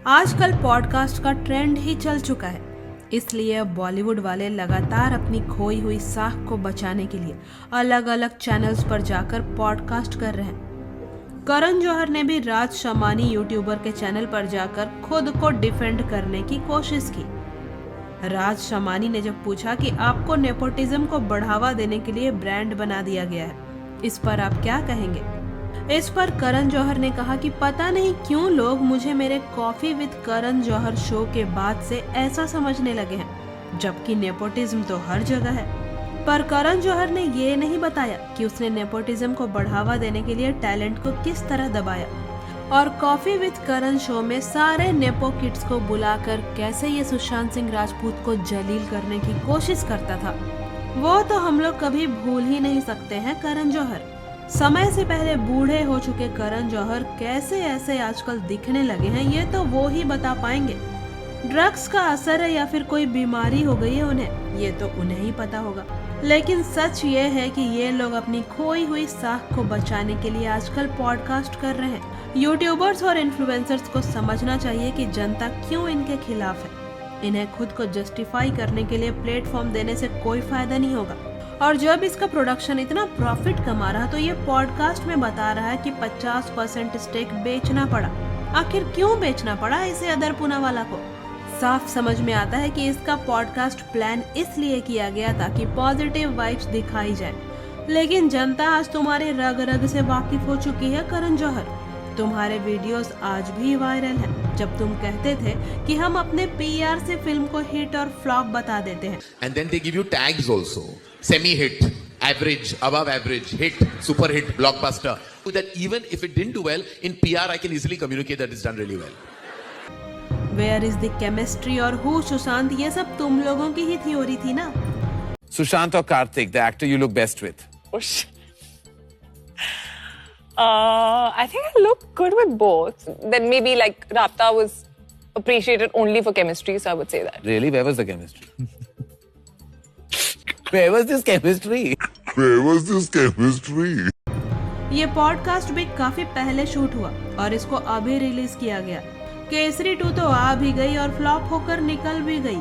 आजकल पॉडकास्ट का ट्रेंड ही चल चुका है, इसलिए अब बॉलीवुड वाले लगातार अपनी खोई हुई साख को बचाने के लिए अलग अलग चैनल्स पर जाकर पॉडकास्ट कर रहे हैं। करण जौहर ने भी राज शमानी यूट्यूबर के चैनल पर जाकर खुद को डिफेंड करने की कोशिश की। राज शमानी ने जब पूछा कि आपको नेपोटिज्म को बढ़ावा देने के लिए ब्रांड बना दिया गया है, इस पर आप क्या कहेंगे? इस पर करण जौहर ने कहा कि पता नहीं क्यों लोग मुझे मेरे coffee with Karan Johar show के बाद से ऐसा समझने लगे हैं, जबकि नेपोटिज्म तो हर जगह है। पर करण जौहर ने ये नहीं बताया कि उसने नेपोटिज्म को बढ़ावा देने के लिए टैलेंट को किस तरह दबाया और कॉफी विद करण शो में सारे नेपो किड्स को बुलाकर कैसे ये सुशांत सिंह राजपूत को जलील करने की कोशिश करता था। वो तो हम लोग कभी भूल ही नहीं सकते हैं करण जौहर। समय से पहले बूढ़े हो चुके करण जौहर कैसे ऐसे आजकल दिखने लगे हैं, ये तो वो ही बता पाएंगे। ड्रग्स का असर है या फिर कोई बीमारी हो गई है उन्हें, ये तो उन्हें ही पता होगा। लेकिन सच ये है कि ये लोग अपनी खोई हुई साख को बचाने के लिए आजकल पॉडकास्ट कर रहे हैं। यूट्यूबर्स और इन्फ्लुएंसर्स को समझना चाहिए कि जनता क्यों इनके खिलाफ है। इन्हें खुद को जस्टिफाई करने के लिए प्लेटफॉर्म देने से कोई फायदा नहीं होगा। और जब इसका प्रोडक्शन इतना प्रॉफिट कमा रहा तो ये पॉडकास्ट में बता रहा है कि 50% स्टेक बेचना पड़ा। आखिर क्यों बेचना पड़ा इसे अदर पूनावाला को? साफ समझ में आता है कि इसका पॉडकास्ट प्लान इसलिए किया गया ताकि पॉजिटिव वाइब्स दिखाई जाए। लेकिन जनता आज तुम्हारे रग रग से वाकिफ हो चुकी है करण जौहर। तुम्हारे वीडियोस आज भी वायरल हैं, जब तुम कहते थे कि हम अपने पीआर से फिल्म को हिट और फ्लॉप बता देते हैं। And then they give you tags also. Semi-hit, average, above average, hit, super hit, blockbuster. So that even if it didn't do well, in PR I can easily communicate that it's done really well. Where is the chemistry और who Sushant, ये सब तुम लोगों की ही theory थी ना? Sushant or Karthik, the actor you look best with? I think I look good with both. Then maybe like Rapta was appreciated only for chemistry, so I would say that. Really? Where was the chemistry? Where was this chemistry? Where was this chemistry? ये podcast भी काफी पहले shoot हुआ और इसको अभी release किया गया। केसरी 2 तो आ भी गई और फ्लॉप होकर निकल भी गई।